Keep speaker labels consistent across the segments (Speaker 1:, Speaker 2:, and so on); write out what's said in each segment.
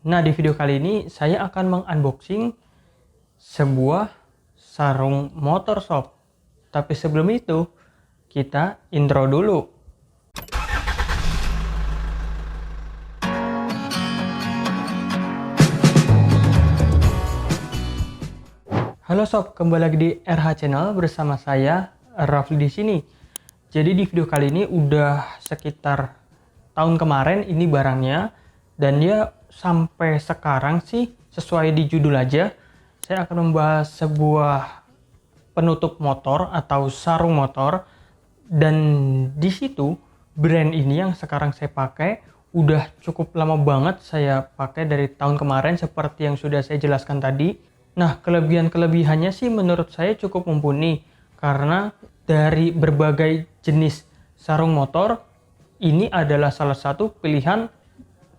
Speaker 1: Nah, di video kali ini saya akan mengunboxing sebuah sarung motor sob. Tapi sebelum itu, kita intro dulu. Halo sob, kembali lagi di RH Channel bersama saya Rafli di sini. Jadi di video kali ini udah sekitar tahun kemarin ini barangnya, dan dia sampai sekarang sih sesuai di judul aja. Saya akan membahas sebuah penutup motor atau sarung motor, dan di situ brand ini yang sekarang saya pakai udah cukup lama banget saya pakai dari tahun kemarin seperti yang sudah saya jelaskan tadi. Nah, kelebihan-kelebihannya sih menurut saya cukup mumpuni karena dari berbagai jenis sarung motor ini adalah salah satu pilihan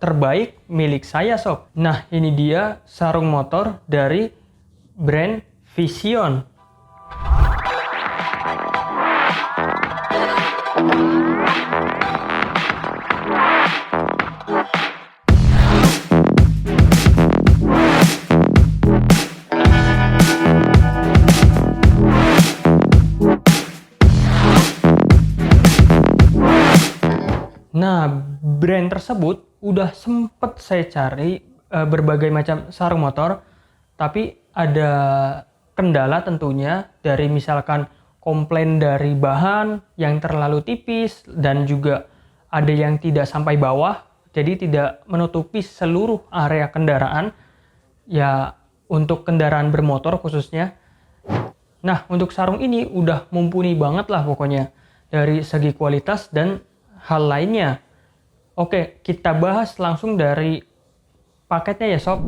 Speaker 1: terbaik milik saya sob. Nah, ini dia sarung motor dari brand Vision. Nah, brand tersebut udah sempet saya cari berbagai macam sarung motor, tapi ada kendala tentunya dari misalkan komplain dari bahan yang terlalu tipis dan juga ada yang tidak sampai bawah, jadi tidak menutupi seluruh area kendaraan, ya untuk kendaraan bermotor khususnya. Nah, untuk sarung ini udah mumpuni banget lah pokoknya dari segi kualitas dan hal lainnya. Oke, kita bahas langsung dari paketnya ya sob.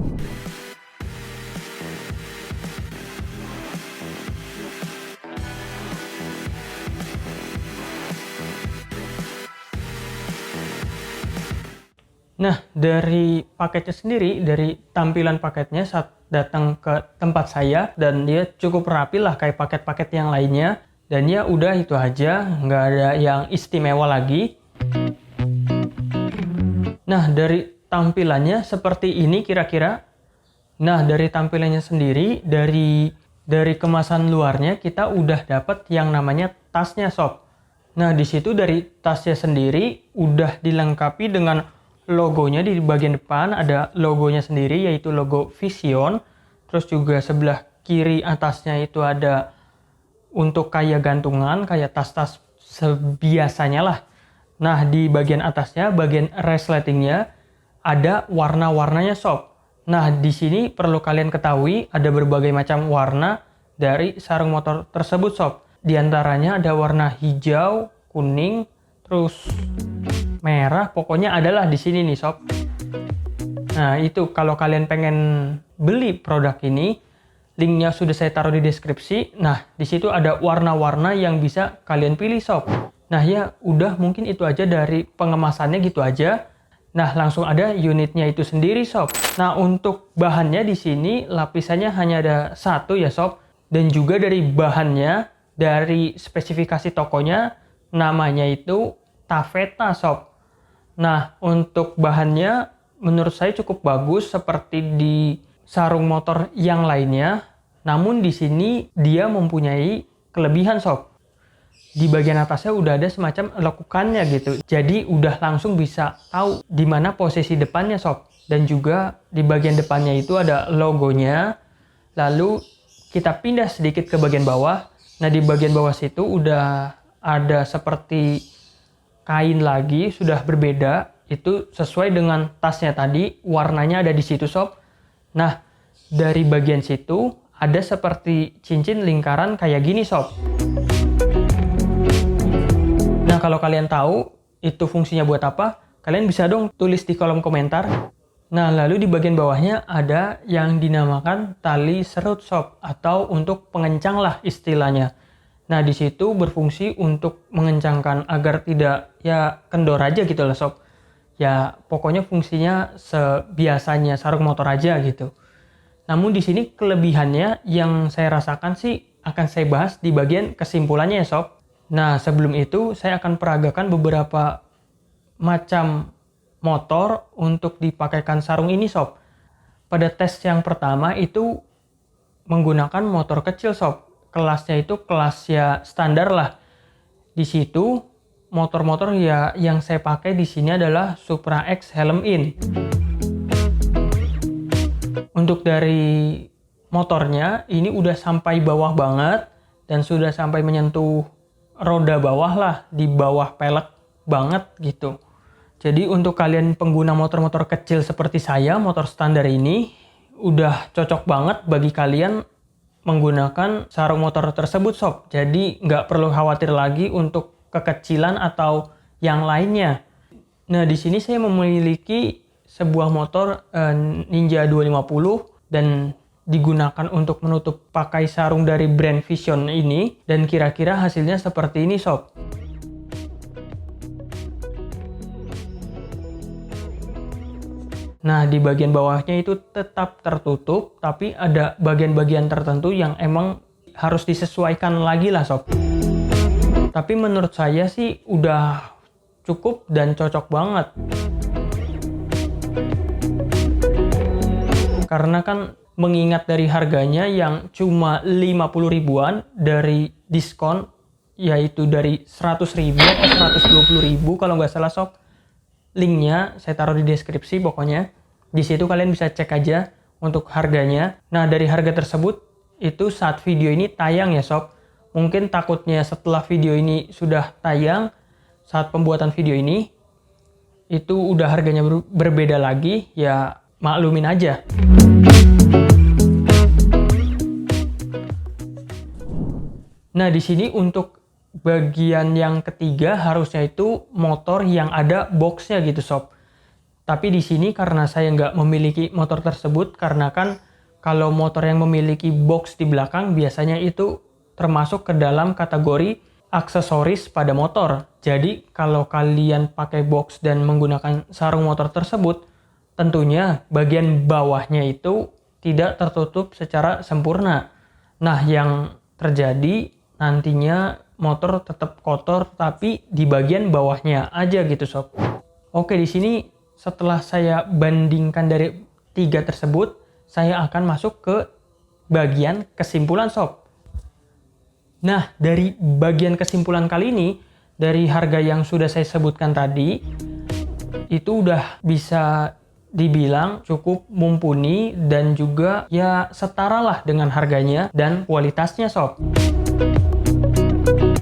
Speaker 1: Nah, dari paketnya sendiri, dari tampilan paketnya saat datang ke tempat saya, dan dia cukup rapi lah kayak paket-paket yang lainnya. Dan ya udah itu aja, nggak ada yang istimewa lagi. Nah, dari tampilannya seperti ini kira-kira. Nah, dari tampilannya sendiri, dari kemasan luarnya kita udah dapat yang namanya tasnya sob. Nah, di situ dari tasnya sendiri udah dilengkapi dengan logonya. Di bagian depan ada logonya sendiri, yaitu logo Vision. Terus juga sebelah kiri atasnya itu ada untuk kayak gantungan, kayak tas-tas sebiasanya lah. Nah, di bagian atasnya, bagian resletingnya ada warna-warnanya sob. Nah, di sini perlu kalian ketahui ada berbagai macam warna dari sarung motor tersebut sob. Di antaranya ada warna hijau, kuning, terus merah, pokoknya adalah di sini nih sob. Nah, itu kalau kalian pengen beli produk ini, linknya sudah saya taruh di deskripsi. Nah, di situ ada warna-warna yang bisa kalian pilih sob. Nah ya, udah mungkin itu aja dari pengemasannya gitu aja. Nah, langsung ada unitnya itu sendiri sob. Nah, untuk bahannya di sini lapisannya hanya ada satu ya sob. Dan juga dari bahannya, dari spesifikasi tokonya, namanya itu taffeta sob. Nah, untuk bahannya menurut saya cukup bagus seperti di sarung motor yang lainnya. Namun di sini dia mempunyai kelebihan sob. Di bagian atasnya udah ada semacam lekukannya gitu. Jadi udah langsung bisa tahu di mana posisi depannya sob. Dan juga di bagian depannya itu ada logonya. Lalu kita pindah sedikit ke bagian bawah. Nah, di bagian bawah situ udah ada seperti kain lagi, sudah berbeda. Itu sesuai dengan tasnya tadi, warnanya ada di situ sob. Nah, dari bagian situ ada seperti cincin lingkaran kayak gini sob. Nah, kalau kalian tahu itu fungsinya buat apa, kalian bisa dong tulis di kolom komentar. Nah, lalu di bagian bawahnya ada yang dinamakan tali serut sob, atau untuk pengencang lah istilahnya. Nah, di situ berfungsi untuk mengencangkan agar tidak ya kendor aja gitu lah sob. Ya, pokoknya fungsinya sebiasanya sarung motor aja gitu. Namun di sini kelebihannya yang saya rasakan sih akan saya bahas di bagian kesimpulannya ya sob. Nah, sebelum itu saya akan peragakan beberapa macam motor untuk dipakaikan sarung ini sob. pada tes yang pertama itu menggunakan motor kecil sob. Kelasnya itu kelas ya standar lah. Di situ motor-motor ya yang saya pakai di sini adalah Supra X Helm In. Untuk dari motornya ini udah sampai bawah banget dan sudah sampai menyentuh roda bawah lah, di bawah pelek banget gitu. Jadi untuk kalian pengguna motor-motor kecil seperti saya, motor standar ini udah cocok banget bagi kalian menggunakan sarung motor tersebut sob. Jadi nggak perlu khawatir lagi untuk kekecilan atau yang lainnya. Nah di sini saya memiliki sebuah motor Ninja 250 dan digunakan untuk menutup pakai sarung dari brand Vision ini, dan kira-kira hasilnya seperti ini sob. Nah, di bagian bawahnya itu tetap tertutup, tapi ada bagian-bagian tertentu yang emang harus disesuaikan lagi lah sob. Tapi menurut saya sih udah cukup dan cocok banget. Karena kan mengingat dari harganya yang cuma 50 ribuan dari diskon, yaitu dari 100 ribu atau 120 ribu kalau nggak salah sob. Linknya saya taruh di deskripsi pokoknya. Di situ kalian bisa cek aja untuk harganya. Nah dari harga tersebut itu saat video ini tayang ya sob. Mungkin takutnya setelah video ini sudah tayang, saat pembuatan video ini itu udah harganya berbeda lagi, ya maklumin aja. Nah di sini untuk bagian yang ketiga harusnya itu motor yang ada boxnya gitu sob. Tapi di sini karena saya nggak memiliki motor tersebut, karena kan kalau motor yang memiliki box di belakang biasanya itu termasuk ke dalam kategori aksesoris pada motor. Jadi kalau kalian pakai box dan menggunakan sarung motor tersebut, tentunya bagian bawahnya itu tidak tertutup secara sempurna. Nah yang terjadi nantinya motor tetap kotor tapi di bagian bawahnya aja gitu sob. Oke, di sini setelah saya bandingkan dari 3 tersebut, saya akan masuk ke bagian kesimpulan sob. Nah, dari bagian kesimpulan kali ini, dari harga yang sudah saya sebutkan tadi, itu udah bisa dibilang cukup mumpuni dan juga ya setara lah dengan harganya dan kualitasnya sob.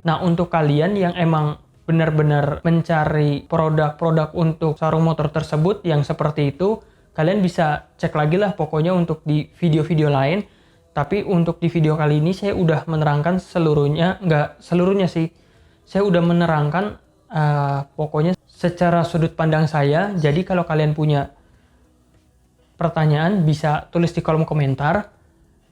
Speaker 1: Nah, untuk kalian yang emang benar-benar mencari produk-produk untuk sarung motor tersebut yang seperti itu, kalian bisa cek lagi lah pokoknya untuk di video-video lain. Tapi untuk di video kali ini saya udah menerangkan seluruhnya, nggak seluruhnya sih. Saya udah menerangkan pokoknya secara sudut pandang saya. Jadi kalau kalian punya pertanyaan bisa tulis di kolom komentar.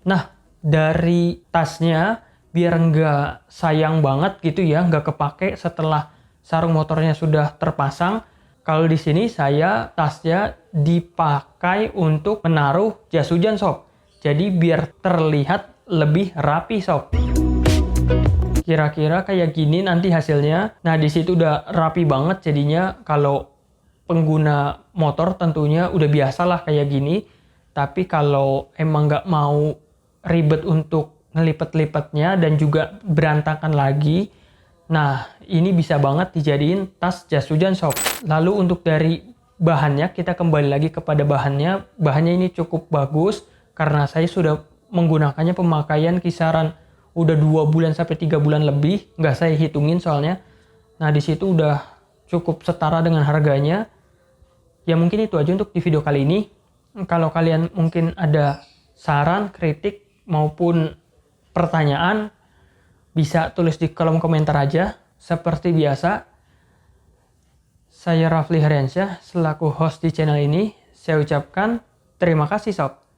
Speaker 1: Nah, dari tasnya, biar nggak sayang banget gitu ya, nggak kepake setelah sarung motornya sudah terpasang. Kalau di sini saya tasnya dipakai untuk menaruh jas hujan sob. Jadi biar terlihat lebih rapi sob. Kira-kira kayak gini nanti hasilnya. Nah di situ udah rapi banget jadinya. Kalau pengguna motor tentunya udah biasa lah kayak gini. Tapi kalau emang nggak mau ribet untuk ngelipet-lipetnya dan juga berantakan lagi, nah ini bisa banget dijadiin tas jas hujan sob. Lalu untuk dari bahannya, kita kembali lagi kepada bahannya. Bahannya ini cukup bagus karena saya sudah menggunakannya pemakaian kisaran udah 2 bulan sampai 3 bulan lebih, nggak saya hitungin soalnya. Nah di situ udah cukup setara dengan harganya. Ya mungkin itu aja untuk di video kali ini. Kalau kalian mungkin ada saran, kritik maupun pertanyaan, bisa tulis di kolom komentar aja. Seperti biasa, saya Rafli Heriansyah selaku host di channel ini. Saya ucapkan terima kasih sob.